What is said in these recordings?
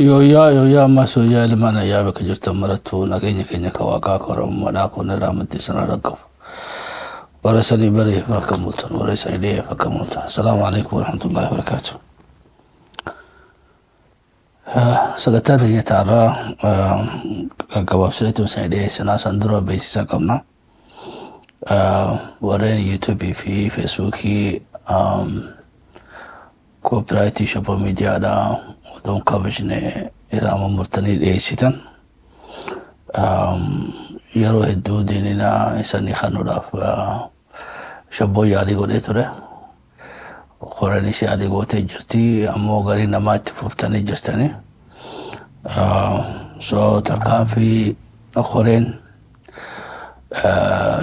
Yooyaa ammas yooyaa ilmaan ayyaa bakka jirtan marattuu nageenya keenya ka waaqaa korammadhaa kun irraa maddi sana dhaggafu. Bara sanii baree bakka mul'atan, bara sanii dhiyee bakka mul'atan. Asalaamu alaikum warahmatullahi wabarakatuh. Sagantaa keenya taarraa gaggabaabsineetu sanii dhiyee sanaa san dura beeksisaa qabna. Warreen yuutuubii fi feesbuukii koopiraayitii shoppa miidiyaadhaa odoon kabajne irraa murtanii dhiyeessitan. Yeroo hedduu diinina isanii kanuudhaaf shabboo yaalii godhee ture. Qoreenis yaalii gootee jirti ammoo garii namaa itti fuftanii jirtani. So tarkaanfii qoreen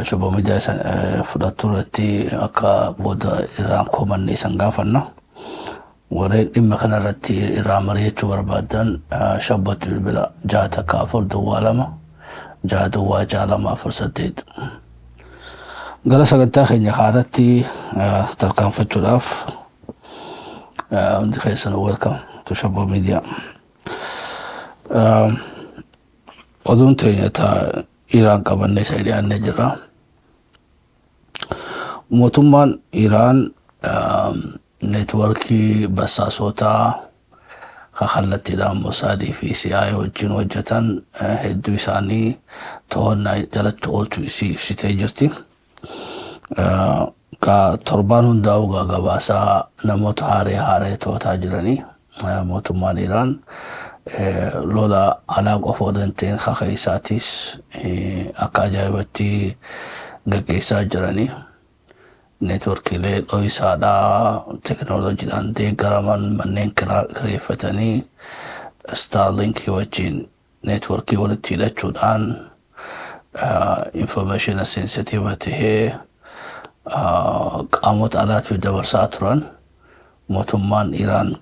shabboo miidiyaa fudhattu irratti akka booda irraan komanne isan gaafanna. Warreen dhimma kanarratti irraa mari'achuu barbaadan shabbatu bilbila 614 6 gara sagantaa keenya haaratti tarkaanfachuudhaaf hundi keessan welcome to Shabboo Media. Oduun teenya taa Iraan qabannee isa dhiyaannee jirra. Mootummaan Iraan neetworkii basaasotaa kallattiidhaan Mosaadii fi CIA wajjin hojjetan hedduu isaanii to'annaa jalatti oolchuu isii ibsitee jirti. Torbaan hundaa'u gabaasaa namoota haaree to'ataa jiranii mootummaan Iraan lola alaa qofa odoo hin ta'in haka isaatis akka ajaa'ibatti gaggeessaa jiranii. Neetworkiilee dho'isaadhaa teknooloojiidhaan deeggaraman manneen kireeffatanii Starlinkii wajjin neetworkii walitti hidhachuudhaan informationa sensitiiva tahee qaamota alaatiif dabarsaa turan. Mootummaan Iraan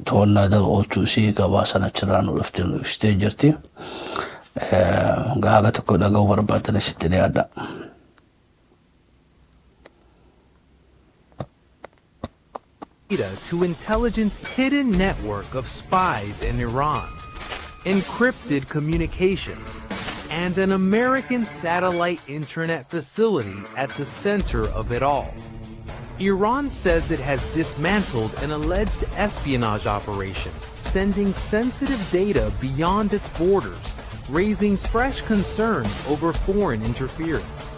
to'annaa jala oolchuu isii gabaasan achirraan ibsitee jirti. Haga tokko dhaga'uu barbaadan isitti dhiyaadha. To intelligence hidden network of spies in Iran, encrypted communications, and an American satellite internet facility at the center of it all. Iran says it has dismantled an alleged espionage operation, sending sensitive data beyond its borders, raising fresh concerns over foreign interference.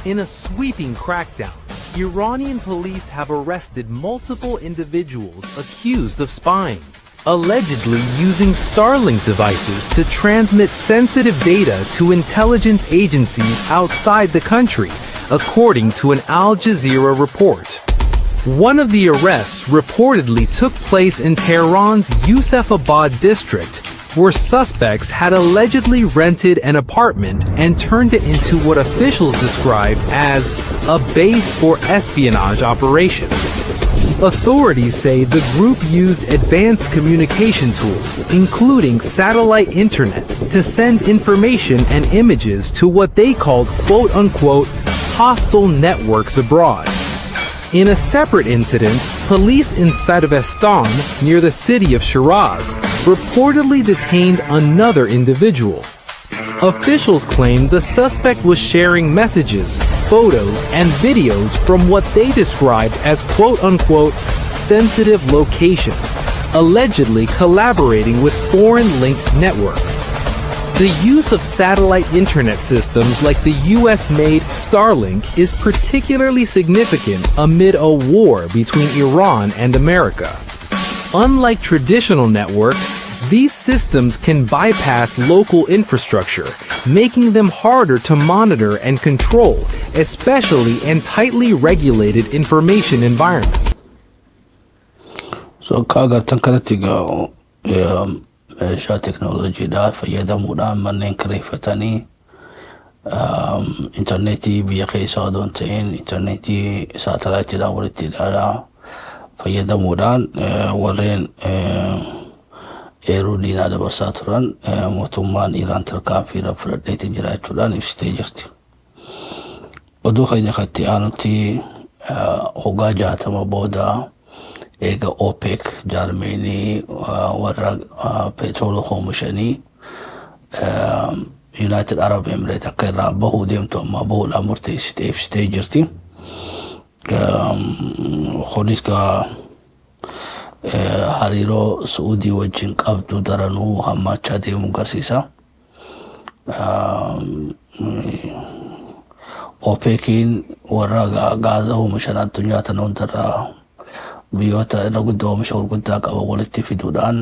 In a sweeping crackdown, Iranian police have arrested multiple individuals accused of spying, allegedly using Starlink devices to transmit sensitive data to intelligence agencies outside the country, according to an Al Jazeera report. One of the arrests reportedly took place in Tehran's Yusufabad district, where suspects had allegedly rented an apartment and turned it into what officials described as a base for espionage operations. Authorities say the group used advanced communication tools, including satellite internet, to send information and images to what they called quote-unquote hostile networks abroad. In a separate incident, police in Sadovestan, near the city of Shiraz, reportedly detained another individual. Officials claim the suspect was sharing messages, photos, and videos from what they described as quote-unquote sensitive locations, allegedly collaborating with foreign-linked networks. The use of satellite internet systems like the US-made Starlink is particularly significant amid a war between Iran and America. Unlike traditional networks, these systems can bypass local infrastructure, making them harder to monitor and control, especially in tightly regulated information environments. So kaagartan kanatti meeshaa teknooloojiidhaa fayyadamuudhaan manneen kireeffatanii intarneetii biyya keessaa odoo hin ta'in intarneetii saatalaayitiidhaan walitti hidhaadhaa fayyadamuudhaan warreen eeruu diinaa dabarsaa turan mootummaan Iraan tarkaanfiidhaan fudhadheetiin jiraachuudhaan ibsitee jirti. Oduu keenya katti aanutti hoggaa 60 booda eega OPEC jaarmeenii warra petroolii oomishanii United Arab Emirates akka irraa bahuu deemtu amma bahuudhaan murteessitee ibsitee jirti. Kunis hariiroo Suudii wajjin qabdu daranuu hammaachaa deemuu agarsiisa. OPECin warra gaazaa oomishan addunyaa tana hundarraa biyyoota irra guddaa oomisha gurguddaa qaban walitti fiduudhaan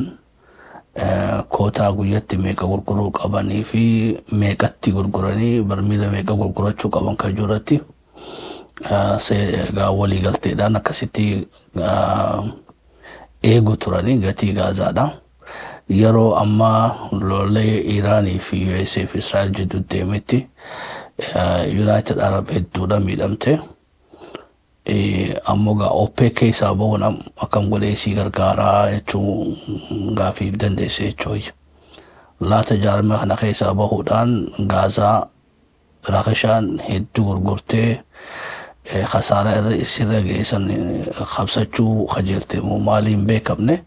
kootaa guyyatti meeqa gurguruu qabanii fi meeqatti gurguranii barmiila meeqa gurgurachuu qaban kan jirratti walii galteedhaan akkasitti eegu turanii gatii gaazaadha. Yeroo ammaa lolee Iraanii fi USA fi Israa'el jidduu deemetti United Arab hedduudha miidhamte. Ammoo OPEC keessaa bahuun akkam godhee isii gargaaraa jechuun gaafiif dandeesse jechuudha. Laata jaarmee kana keessaa bahuudhaan gaazaa rakashaan hedduu gurgurtee khasaaraa irra isirra geessan qabsachuu qajeelte moo maaliin beekamne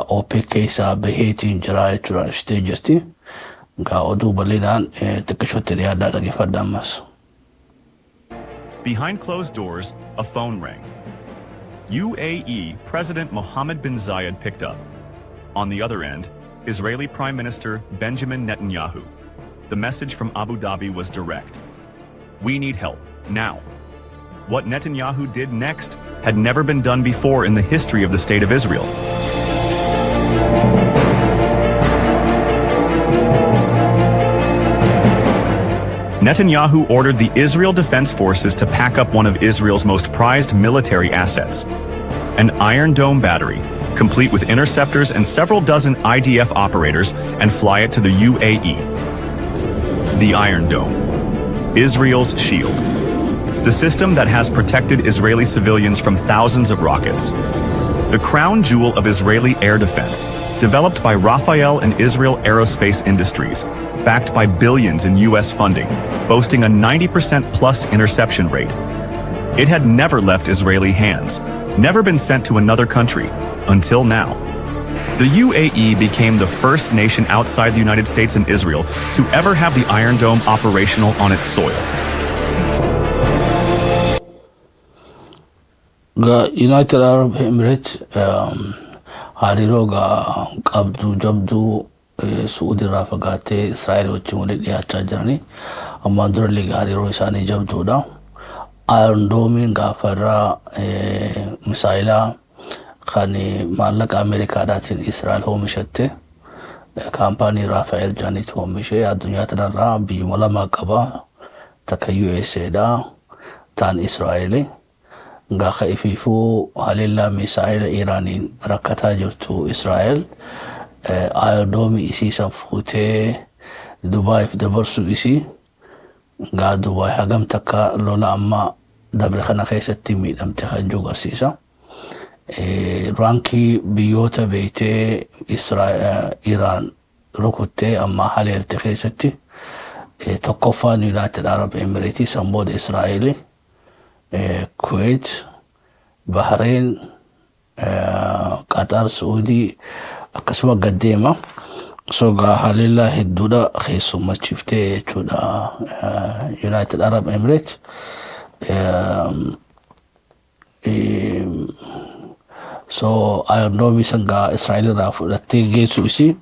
OPEC keessaa baheetiin jira jechuudha ibsitee jirti. Oduu bal'inaan xiqqishotti dhiyaadhaa dhaggeeffadha ammas. Behind closed doors, a phone rang. UAE President Mohammed bin Zayed picked up. On the other end, Israeli Prime Minister Benjamin Netanyahu. The message from Abu Dhabi was direct. We need help, now. What Netanyahu did next had never been done before in the history of the State of Israel. Netanyahu ordered the Israel Defense Forces to pack up one of Israel's most prized military assets, an Iron Dome battery, complete with interceptors and several dozen IDF operators, and fly it to the UAE. The Iron Dome, Israel's shield. The system that has protected Israeli civilians from thousands of rockets. The crown jewel of Israeli air defense, developed by Rafael and Israel Aerospace Industries, backed by billions in US funding, boasting a 90% plus interception rate. It had never left Israeli hands, never been sent to another country, until now. The UAE became the first nation outside the United States and Israel to ever have the Iron Dome operational on its soil. United Arab Emirates hariiroo qabdu jabduu Suudi irraa fagaatee Israa'el wajjin walitti dhiyaachaa jiranii ammaan durallee hariiroo isaanii jabduudha. Iron Dome'n gaafarraa misaayilaa kan maallaqa Ameerikaadhaatiin Israa'el oomishatte kaampaanii Rafael jaaniitu oomishee addunyaa tanarraa biyyuma lama qaba takka USAdha taan Israa'el. Gaafa ifiifuu haleellaa misaayila Iraaniin rakkataa jirtu Israa'el Iron Dome isii san fuutee Dubaayiif dabarsuu isii Dubaay hagam takka lola amma dabre kana keessatti miidhamte kan jiru agarsiisa. Raankii biyyoota beeytee Iraan rukuttee amma haleelte keessatti tokkoffaan United Arab Emirates san booda Israa'el, Kuwait, Bahrain, Qatar, Saudi akkasuma gaddeema. Haleellaa hedduudha keessummachiiftee jechuudha United Arab Emirates. Iron Dome san Israa'el irraa fudhattee geessu isii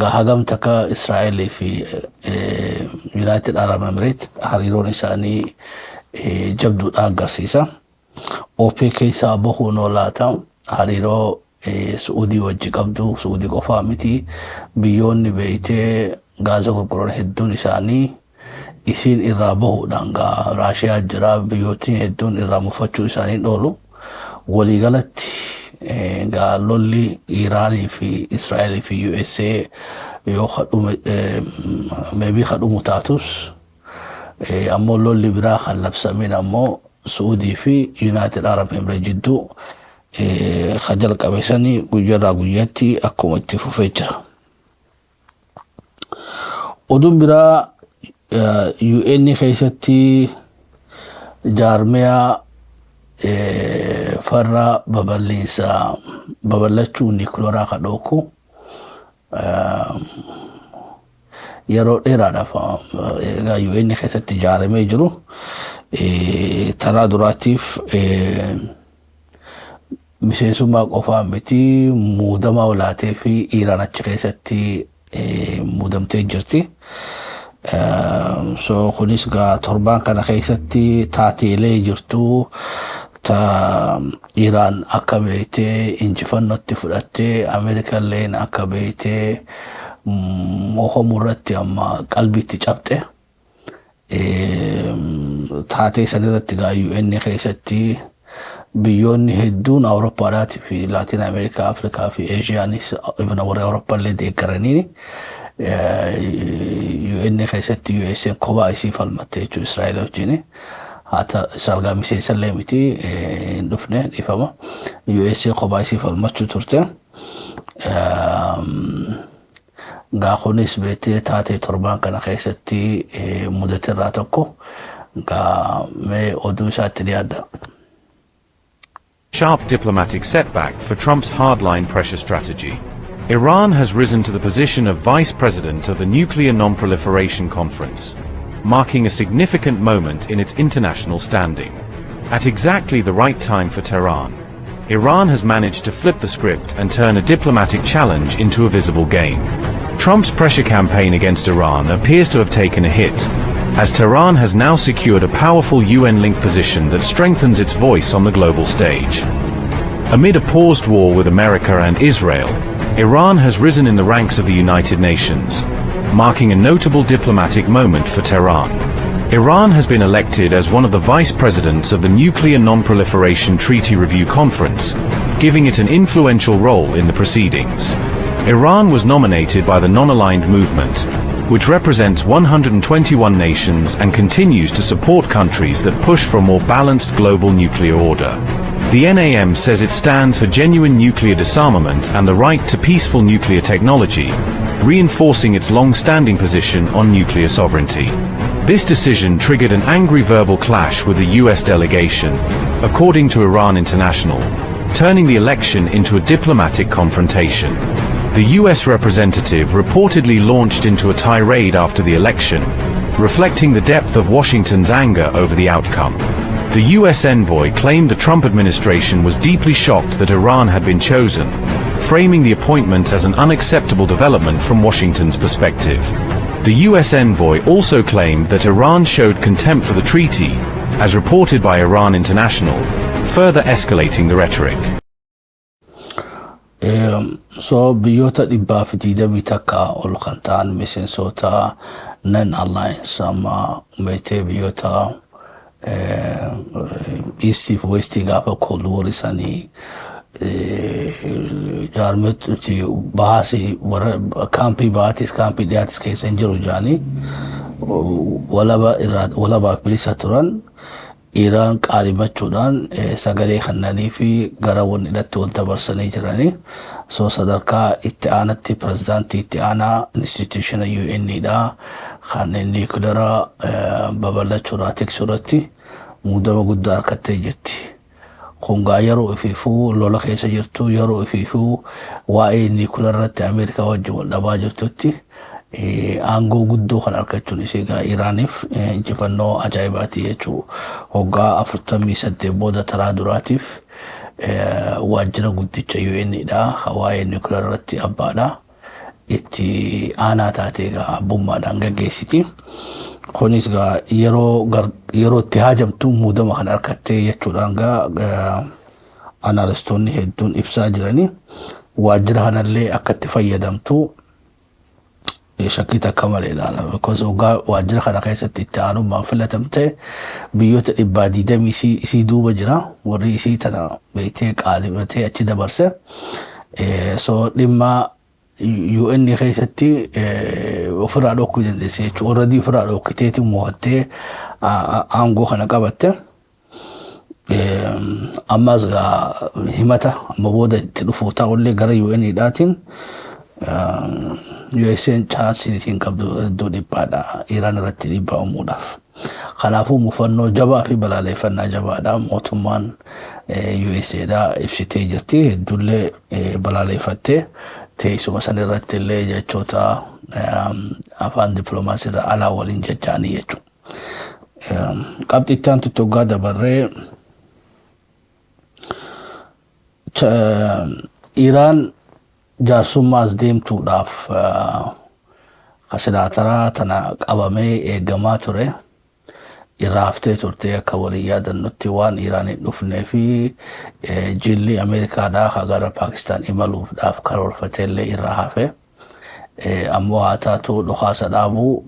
hagam takka Israa'el fi United Arab Emirates hariiroon isaanii jabduudha agarsiisa. OPEC keessaa bahuun olaata hariiroo Suudii wajji qabdu Suudii qofaa miti biyyoonni beeytee gaazaa gurguran hedduun isaanii isiin irraa bahuudhaan Raashiyaa jira biyyootni hedduun irraa mufachuu isaanii dhoolu waliigalatti lolli Iraanii fi Israa'el fi USA yoo maybe kadhumu taatus ammoo lolli biraa kan labsamin ammoo Suudii fi United Arab Emirates jidduu خجل قبسني جرا جيتي أكو اتفوفي جرا ودون برا UN خيستي جارميا farra babalachuu niikuleeraa ka dhooku yeroo dheeraadhaaf egaa UN keessatti ijaaramee jiru taraa duraatiif miseensummaa qofaa miti muudamaa olaatee fi Iraan achi keessatti muudamtee jirti. So kunis gaa torbaan kana keessatti taateelee jirtu ta Iraan akka beeytee injifannootti fudhattee Ameerikalleen akka beeytee mohamurratti amma qalbiitti cabxe taatee sanirratti gaa UN keessatti biyyoonni hedduun Awurooppaadhaatii fi Laatiin Ameerikaa, Afrikaa fi Eeshiyaanis even warra Awurooppaallee deeggaranii UN keessatti USA kophaa isii falmatte jechuudha Israa'eel wajjin. Haata Israa'eel gaa miseensallee miti hin dhufne dhiifama. USA kophaa isii falmachuu turte. Gaa kunis beektee taatee torbaan kana keessatti mudateerraa tokko gaa mee oduu isaatti dhiyaadha. Sharp diplomatic setback for Trump's hardline pressure strategy. Iran has risen to the position of vice president of the Nuclear Non-Proliferation Conference, marking a significant moment in its international standing. At exactly the right time for Tehran, Iran has managed to flip the script and turn a diplomatic challenge into a visible gain. Trump's pressure campaign against Iran appears to have taken a hit, as Tehran has now secured a powerful UN-linked position that strengthens its voice on the global stage. Amid a paused war with America and Israel, Iran has risen in the ranks of the United Nations, marking a notable diplomatic moment for Tehran. Iran has been elected as one of the vice presidents of the Nuclear Non-Proliferation Treaty Review Conference, giving it an influential role in the proceedings. Iran was nominated by the Non-Aligned Movement, which represents 121 nations and continues to support countries that push for a more balanced global nuclear order. The NAM says it stands for genuine nuclear disarmament and the right to peaceful nuclear technology, reinforcing its long-standing position on nuclear sovereignty. This decision triggered an angry verbal clash with the US delegation, according to Iran International, turning the election into a diplomatic confrontation. The US representative reportedly launched into a tirade after the election, reflecting the depth of Washington's anger over the outcome. The US envoy claimed the Trump administration was deeply shocked that Iran had been chosen, framing the appointment as an unacceptable development from Washington's perspective. The US envoy also claimed that Iran showed contempt for the treaty, as reported by Iran International, further escalating the rhetoric. So biyyoota dhibbaa fi digdamii takka ol kan ta'an miseensota non-alliance amma meetee biyyoota East fi West gaafa Cold War isaanii jaarmetti baasii kaampii baatis kaampii dhiyaatis keessa hin jiru jaanii walabaaf bilisa turan. Iraan qaalimachuudhaan sagalee kannanii fi garawwan hidhatti wal dabarsanii jiranii. So sadarkaa itti aanatti pirezidaantii itti aanaa instituutiona UN'dha kan niikuleera babal'achuudhaa tiksuudhaatti muudama guddaa harkattee jirti. Kun gaa yeroo ifiifuu lola keessa jirtu yeroo ifiifuu waa'ee niikuleerratti Ameerikaa wajjin wal dhabaa jirtutti aangoo guddoo kan argachuun isii gaa Iraaniif injifannoo ajaa'ibaati jechuu hoggaa 48 booda taraa duraatiif waajjira guddicha UN'dha waa'ee niikuleerratti abbaadha itti aanaa taatee gaa abbummaadhaan gaggeessiti. Kunis gaa yeroo itti haajamtu muudama kan argattee jechuudhaan gaa analistoonni hedduun ibsaa jiranii waajjira kanallee akka itti fayyadamtu shakkii takka malee ilaala. Because hoggaa waajjira kana keessatti itti aanummaan filatamte biyyoota 120 isii duuba jira warri isii tana beektee qaalimatee achi dabarse. So dhimma UN keessatti ofirraa dhokkuu dandeesse jechuudha. Already ofirraa dhokkiteeti mo'attee aangoo kana qabatte. Ammas gaa himata amma booda itti dhufu ta'ullee gara UN'dhaatiin USA'n chaansii ittiin qabdu iddoo dhibbaadha Iraan irratti dhiibbaa uumuudhaaf. Kanaafuu mufannoo jabaa fi balaaleffannaa jabaadhaan mootummaan USAdhaa ibsitee jirti. Hedduullee balaaleffattee teessuma san irratti illee jechoota afaan dippiloomaasii irraa alaa waliin jecha'anii jechuudha. Qabxiittaan tuttuqaa dabarree Iraan jaarsummaas deemtuudhaaf kasilaataraa tana qabamee eegamaa ture. Irraa haftee turte akka walii yaadannutti waan Iraan hin dhufnee fi jilli Ameerikaadhaa gara Paakistaan imaluudhaaf karoorfatee illee irraa hafe. Ammoo haa taatu dhukaasa dhaabuu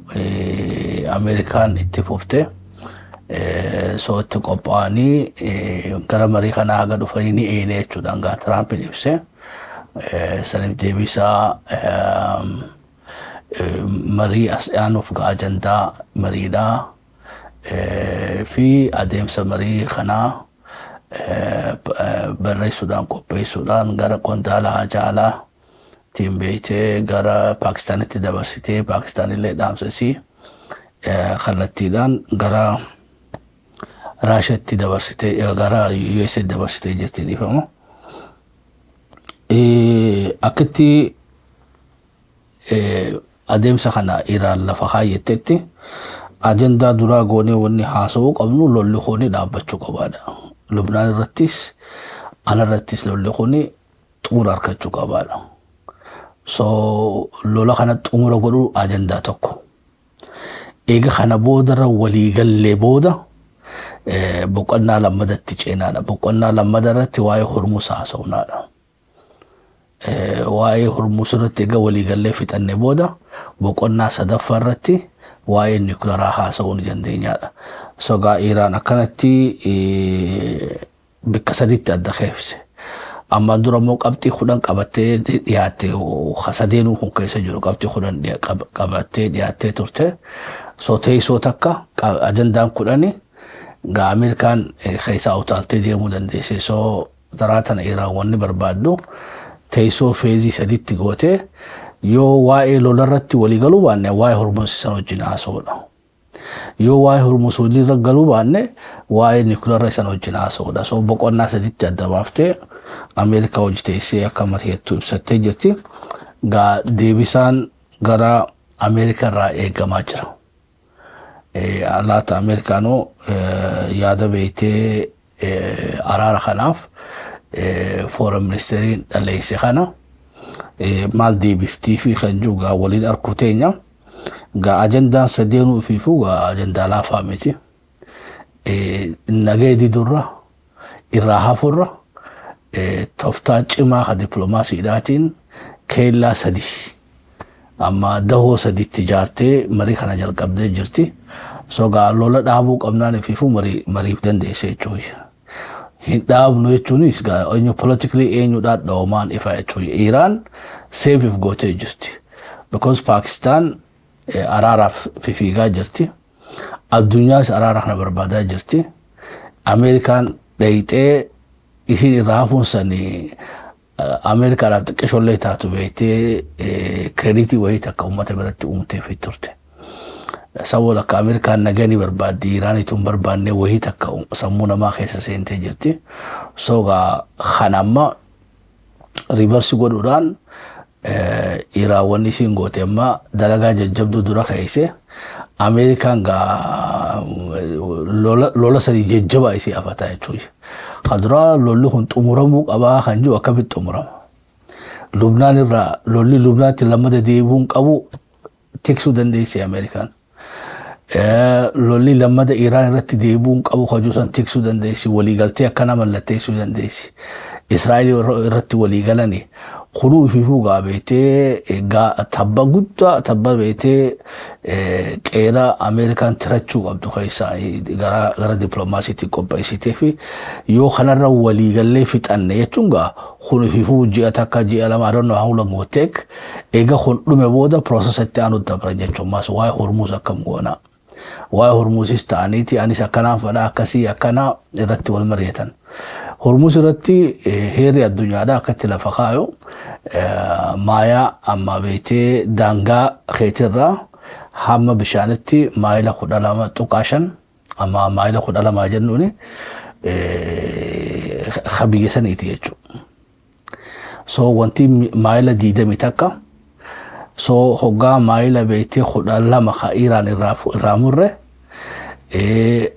Ameerikaan itti fufte. So itti qophaa'anii gara marii kanaa haga dhufanii ni eene jechuudhaan gaa Tiraampiin ibse. Saniif deebisaa marii as dhiyaanuuf gaa ajandaa mariidhaa fi adeemsa marii kanaa barreessuudhaan qopheessuudhaan gara qondaala haajaalaa tiin beeytee gara Paakistaanitti dabarsitee Paakistaan illee dhaamsisii kallattiidhaan gara Raashiyaatti dabarsitee gara USA dabarsitee jirti dhiifama. Akkatti adeemsa kana Iraan lafa kaayettetti ajandaa duraa goonee wanni haasa'uu qabnu lolli kuni dhaabbachuu qabaadha. Lubnaan irrattis ana irrattis lolli kuni xumura argachuu qabaadha. So lola kana xumura godhuu ajandaa tokko. Eega kana boodarra walii gallee booda boqonnaa lammadatti ceenaadha. Boqonnaa lammadarratti waa'ee Hormuz haasa'unaadha. Waa'ee Hormuz irratti eega walii gallee fixannee booda boqonnaa sadaffaarratti waa'ee nukleeraa haasa'uu ni dandeenyaadha. So gaa Iraan akkanatti bikka sadiitti adda keefse. Amma dura immoo qabxii 10 qabattee dhiyaatte sadeenuu kun keessa jiru qabxii 10 qabattee dhiyaattee turte. So teessoo takka ajandaan 10 gaa Ameerikaan keessaa utaaltee deemuu dandeesse. So daraa tana Iraan wanni barbaaddu teessoo feezii sadiitti gootee yoo waa'ee lolarratti walii galuu baanne waa'ee Hormuz san wajjin haasa'uudha. Yoo waa'ee Hormuz waliin galuu baanne waa'ee nukleeraa san wajjin haasa'uudha. So boqonnaa sadiitti adda baaftee Ameerikaa hojii teessee akka mari'attu ibsattee jirti. Gaa deebisaan gara Ameerikaa irraa eegamaa jira. Laata Ameerikaanoo yaada beeytee araara kanaaf foreign ministeriin dhaleesse kana maal deebiftii fi kan jiru gaa waliin arkuu teenya. Gaa ajandaan sadeenuu fiifuu gaa ajandaa laafaa miti. Nageedi durra irraa hafurra tooftaa cimaa ka dippiloomaasiidhaatiin keellaa sadi amma dahoo sadiitti ijaartee marii kana jalqabdee jirti. So gaa lola dhaabuu qabnaan fiifuu mariif dandeesse jechuudha. Hin dhaabnu jechuunis gaa eenyu politically eenyudhaan dhoomaan ifa jechuudha. Iraan seefiif gootee jirti. Because Pakistaan araaraaf fiigaa jirti. Addunyaas araara kana barbaadaa jirti. Ameerikaan dhayxee isin irraa hafuun sanii Ameerikaadhaaf xiqqishollee taatu beektee krediitii wayii takka uummata biratti uumteef turte. Saboota akka Ameerikaan naganii barbaaddi Iraaniituun barbaannee wayii takka sammuu namaa keessa seentee jirti. So gaa kana amma riivarsi godhuudhaan Iraan wanni isiin goote amma dalagaa jajjabduu dura keesse Ameerikaan gaa lola sadii jajjabaa isii afataa jechuudha. Kaduraa lolli kun xumuramuu qabaa kan jiru akkamitti xumurama. Lubnaan irraa lolli Lubnaatti lammata deebi'uun qabu tiksuu dandeessi Ameerikaan. Lolli lammata Iraan irratti deebi'uun qabu kan jiru san tiksuu dandeessi. Waliigaltee akkana mallatteessuu dandeessi. Israa'eel irratti waliigalanii kunuu ifiifuu gaa beetee tabba guddaa tabba beetee qeera Ameerikaan tirachuu qabdu keessaa gara dippiloomaasiitti qopheessitee fi yoo kanarra waliigallee fixanne jechuun gaa kun ifiifuu ji'a takka ji'a lama adonno hawla gooteek eega kun dhume booda piroosesatti aanu dabra jechuun maas waa'ee Hormuz akkam goona. Waa'ee Hormuzis ta'aniiti anis akkanaan fadhaa akkasii akkana irratti wal mari'atan. Hormuz irratti heerri addunyaadhaa akkatti lafa kaayu maayaa amma beetee daangaa keetirraa hamma bishaanitti maayila 12 tuqaashan amma maayila 12 jennuuni khabiyya saniiti jechuudha. So wanti maayila 20 takka so hoggaa maayila beeytee 12 ka Iraan irraa murre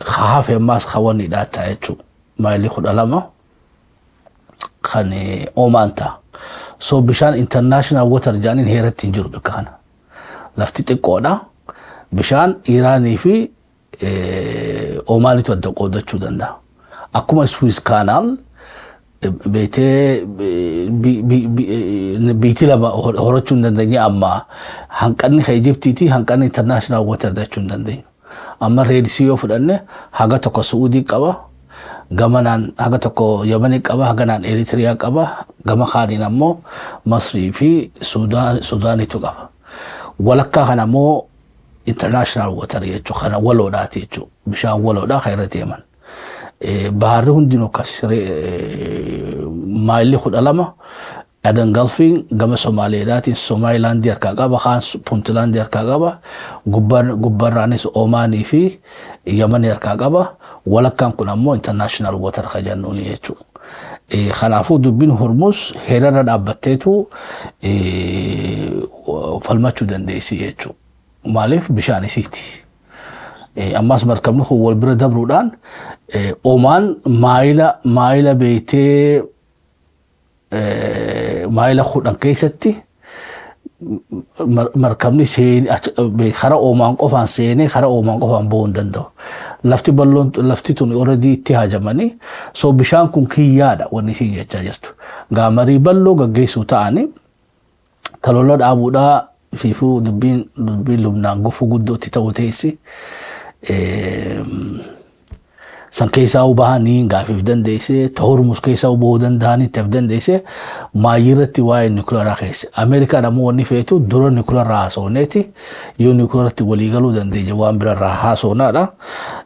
hafe mas khawani data jechuudha. Maayili 12 kan Omaanta. So bishaan international water jaanin heeratti hin jiru bakka lafti xiqqoodha. Bishaan Iraanii fi Omaanitu adda qoodachuu danda'a. Akkuma Suez Canal beetee biitii lama horachuu hin dandeenye amma hanqanni Egyptiiti hanqanni international water dachuu hin dandeenye. Amma Red Sea yoo fudhanne haga tokko Saudi qaba. Gamanaan haga tokko Yemeni qaba, haganaan Eritrea qaba, gama kaaniin ammoo Masrii fi Sudaanitu qaba. Walakkaa kana ammoo international water jechuudha. Kana waloodhaati jechuudha. Bishaan waloodhaa kan irratti himan. Baharri hundinuu akkas maayilli 12 Aden Gulfiin gama Somaaliidhaatiin Somalilaandii harkaa qaba, kaan Puntlandii harkaa qaba, gubbarraanis Omaanii fi Yemeni harkaa qaba. Walakkaan kun ammoo international water ka jennuuni jechuudha. Kanaafuu dubbiin Hormuz heerarra dhaabbatteetu falmachuu dandeessi jechuudha. Maaliif bishaan isiiti. Ammas markabni kun wal bira dabruudhaan Omaan maayila beeytee maayila 10 keessatti markabni khara Omaan qofaan seenee khara Omaan qofaan ba'uu hin danda'u. Lafti balloon lafti tun already itti haajamanii so bishaan kun kiyyaadha wanni isin jechaa jirtu. Gaamarii balloo gaggeessuu ta'anii talolla dhaabuudhaa fiifuu dubbiin Lubnaan gufuu guddootti ta'uu teessi. San keessaa bahanii gaafiif dandeesse, Hormuz keessaa bahuu danda'anii ta'eef dandeesse, maayirratti waa'ee nukleeraa keessa. Ameerikaan ammoo wanni feetu dura nukleeraa haasawneeti, yoo nukleeratti waliigaluu dandeenya waan birarraa haasawnaadha.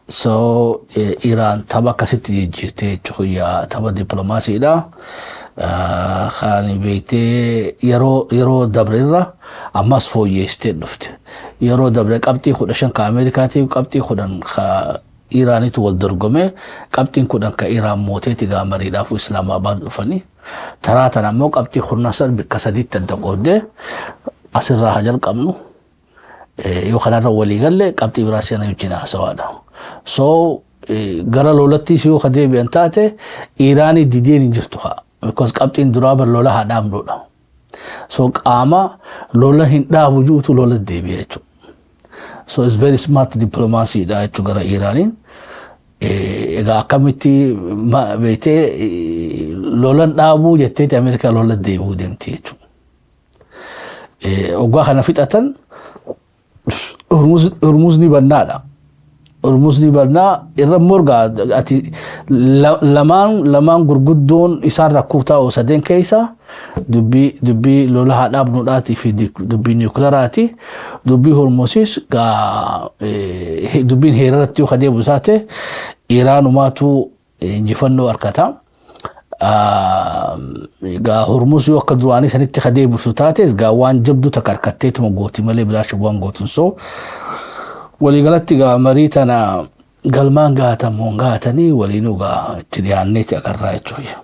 So Iraan tapha akkasitti jijjiirtee jechuudha, tapha dippiloomaasiidha. Kan beektee yeroo dabreerra ammas fooyyeessitee dhufte. Yeroo dabre qabxii 15 ka Ameerikaatiif qabxii 10 ka Iraanitu wal dorgome qabxiin 10 ka Iraan mooteeti gaamariidhaaf Islaamabaad dhufanii taraatan ammoo qabxii 13 bikka sadiitti adda qoodde asirraa haa jalqabnu yoo kanarra walii galle qabxii biraa seenaa wajjin haasawaadha. So gara lolattis yoo deebi'an taate Iraanii dideen hin jirtu haa because qabxiin duraa bar lola haa dhaabnuudha. So qaama lola hin dhaabu juutu lola deebi'a jechuudha. So it's very smart diplomacy da jechu gara Iraanin. Egaa akkamitti beektee lolan dhaabuu jetteeti Ameerikaa lola deebi'uu deemti jechuudha. Oggaa kana fixatan Hormuz ni bannaadha. Hormuz ni bannaa irra morgaa ati lamaan gurguddoon isaan rakkoo ta'u sadeen keessa dubbii lola haa dhaabnuudhaati fi dubbii nukleeraati. Dubbii Hormuzis dubbiin heerarratti yoo deebi'u taate Iraanumaatu injifannoo harkata. Gaa Hormuz yoo akka duraanii sanitti deebi'u taates gaa waan jabdu takka harkatteetuma gooti malee bilaashi waan gootuun so waliigalatti gaa marii tana galmaan gaatamuun gaatanii waliinuu gaa itti dhiyaanneeti agarraa jechuudha.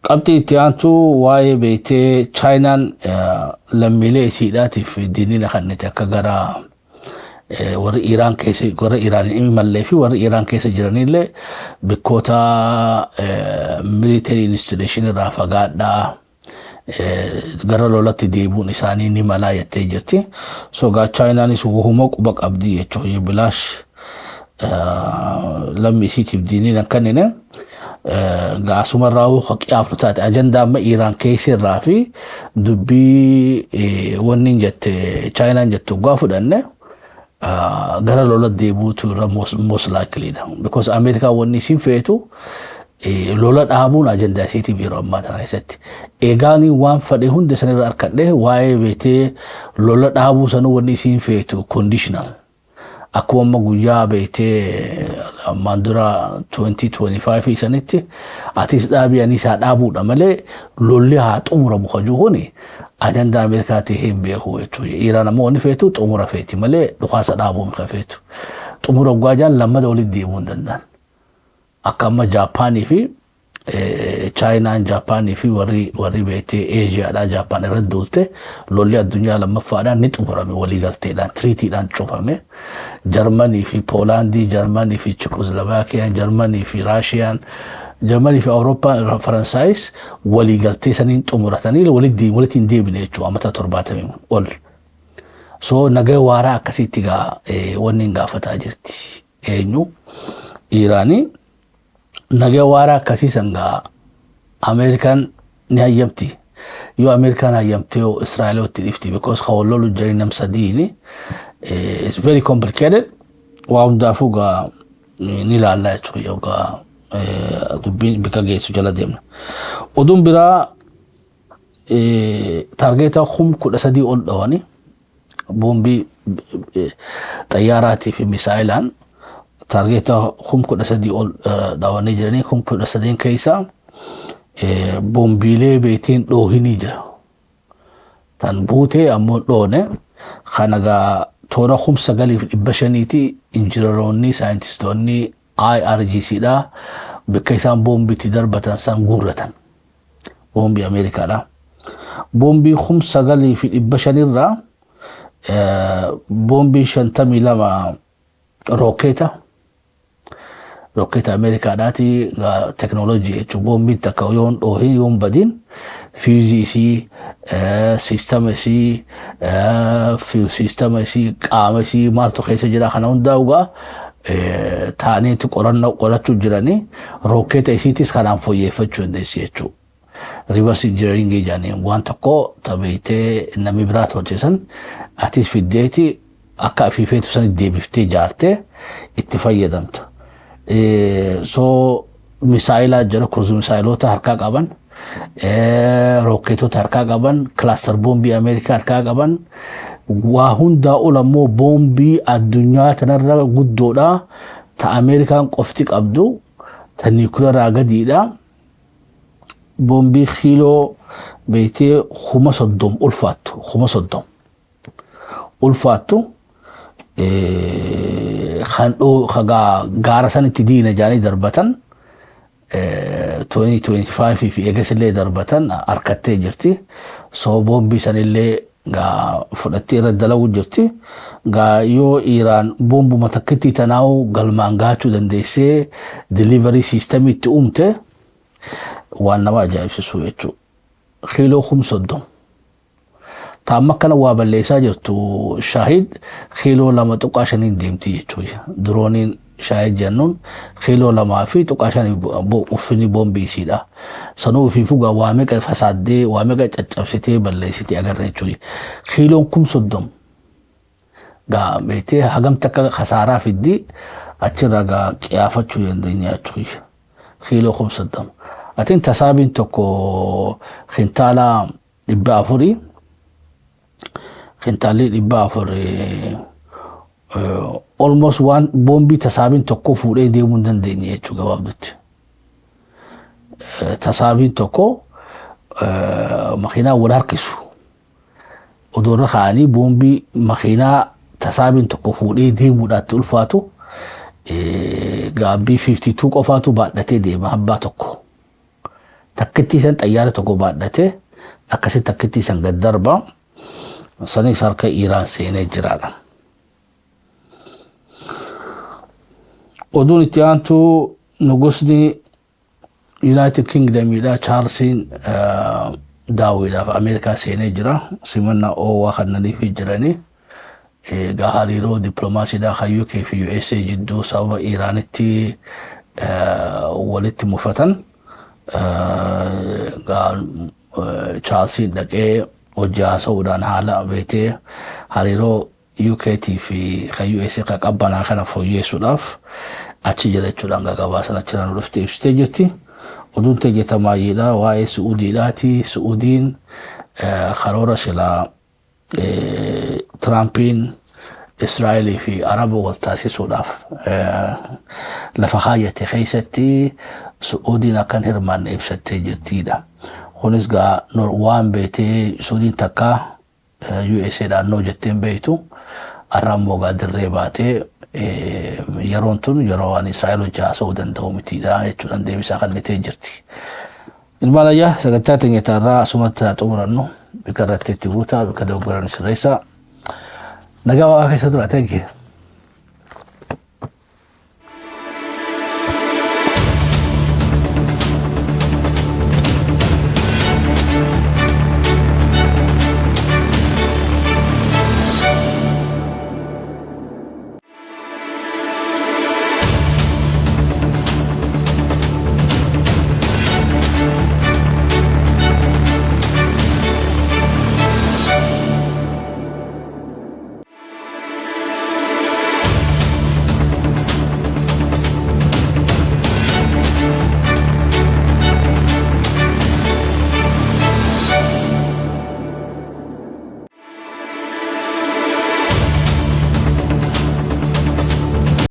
Qabxii itti aantu waa'ee beektee Chaayinaan lammiilee isiidhaatiif diinina kannete akka gara warri Iraan keessa warra Iraan mallee fi warri Iraan keessa jiranillee bikkoota military installation irraa fagaadhaa gara lolatti deebuun isaanii ni malaa jettee jirti. So gaa Chaayinaanis wahuma quba qabdi jechuudha bilaash lammii isiitiif diinina kannine gaasuma raawuu haqiyaaf taate ajandaa amma Iraan keessa irraa fi dubbii wanni jette Chaayinaan jettu gaa fudhanne gara lola deebuutu irra most likely da because Ameerikaa wanni isin feetu lola dhaabuun ajandaa isiitiif yeroo ammaa tana keessatti eegaanii waan fadhe hunda sanirra arkadhe waa'ee beektee lola dhaabuu sanuu wanni isin feetu conditional أكون مجويا بيتي ماندورا 2025 سنتي أتيس دابي أني ساد أبو دملة لولي هات أمور مخجوهني أجندا أمريكا تهم بيهو يتو إيران موني فيتو أمور فيتي ملة لخاص أبو مخفيتو أمور جواجان لما دولي ديمون دندان أكما جاباني في China Japan fi warri beete Asia da Japan irraddulte lolli addunyaa lammaffaadhaan ni xumurame walii galteedhaan treatyidhaan cufame Germany fi Poland Germany fi Czechoslovakia Germany fi Russia Germany fi Europa Faransayis walii galtee saniin xumuratanii walitti deebine jechuudha amata 70 ol so nagaa waaraa akkasitti wanni hin gaafataa jirti eenyu Iraanii nagaa waaraa akkasiisan American ni hayyamti yoo American hayyamte yoo Israa'elotti dhifti because khawlolu jarinam sadini it's very complicated waa hundaafu ni laallaa jechuudha yoga dubbiin bika geessu jala deemna oduun biraa targeeta 13 ol dhawani boombii xayyaaraatii fi misaa'ilaan targeeta 13 ol dhawanii jiranii 13 keessa boombiilee beetiin dhoohinii jira tan buutee ammoo dhoone kanagaa toora 9,500 injineroonni saayintistoonni IRGC dha bakka isaan boombiitti darbatan san guurratan boombii Ameerikaadha boombii 9,500 irraa boombii 52 rokeeta Ameerikaadhaati teknoolojii jechuun boombii takka yoon dhoohin yoon badin fiizisii siistama isii fiil siistama isii qaama isii maaltu keessa jira kana hundaa ugaa ta'aniitu qorachuu jiranii rokeeta isiitis kanaan fooyyeffachuu dandeessi jechuudha. Reverse engineering jaanii waan tokko tabeetee namni biraa tolchesan atis fiddeeti akka afiifeetu san deebiftee jaartee itti fayyadamta. So misaa'ilaa jira kursu misaa'ilota harkaa qaban rokeetota harkaa qaban cluster boombii Ameerikaa harkaa qaban waa hundaa olammoo boombii addunyaa tanarra guddoodha ta Ameerikaan qofti qabdu ta niikuleeraa gadiidha boombii kiiloo beetee 30 ulfaattu khandoo gaara sanitti diina jaanii darbatan 2025 fi eegasillee darbatan harkattee jirti so boombii sanillee fudhattee irra dalagu jirti yoo Iraan boombuma takkitti tanaawu galmaan gaachuu dandeessee delivery system itti uumte waan nama ajaa'ibsiisu jechuudha kiiloo 30 taamma kana waa balleessaa jirtu shaahid kiiloo 2.5 deemti jechuudha drooniin shaahid jennuun kiiloo 2 fi 2.5 uffini boombii isiidha sanuu fi fugaa waa meeqa fasaaddee waa meeqa caccabsitee balleessitee agarra jechuudha kiiloon 30 beetee hagam takka khasaaraa fiddi achirraa qiyaafachuu dandeenya jechuudha kiiloo 30 atin tasaabiin tokko kintaala 400 kintaalli 400 almost one boombii tasaabiin tokko fuudhee deemuu dandeenya jechuudha gabaabdutti tasaabiin tokko makiinaa wal harkisu odoorra kaanii boombii makiinaa tasaabiin tokko fuudhee deemuudhaatti ulfaatu gaabbii 52 qofaatu baadhatee deema habbaa tokko takkitti san xayyaara tokko baadhatee akkasitti takkitti san gad darba sanis harka Iraan seenee jiraadha. Oduun itti aantu nugusni United Kingdomidha Charlesiin daawwiidhaaf Ameerikaa seenee jira simannaa oowwaa kannaniif jiranii hariiroo dippiloomaasiidhaa kan UK fi USA jidduu sababa Iraanitti walitti mufatan Charlesiin dhaqee hojii haasa'uudhaan haala beetee hariiroo UK fi kan USA kan qabbanaa kana fooyyeessuudhaaf achi jira jechuudhaan gagabaasan achirraan dhuftee ibsitee jirti. Oduun teeggetamaayiidha waa'ee Su'uudiidhaati. Su'uudiin karoora silaa Tiraampiin إسرائيل في عرب والتاسيس وداف لفخاية خيستي سعودينا كان هرمان إبستي جرتيدا خونسغا نوروان بيتي سعودين تكا يو اس اي دا نو جتين بيتو أراموغا دريباتي يرونتون يروان إسرائيل جا سعودان دومتيدا يتشودان ديبسا خلنتي جرتي المالايا سقطاتين يتارا سمتا تمرنو بكرتي تبوتا بكدوغران سريسا نجاوا أكيد سدرا تانكي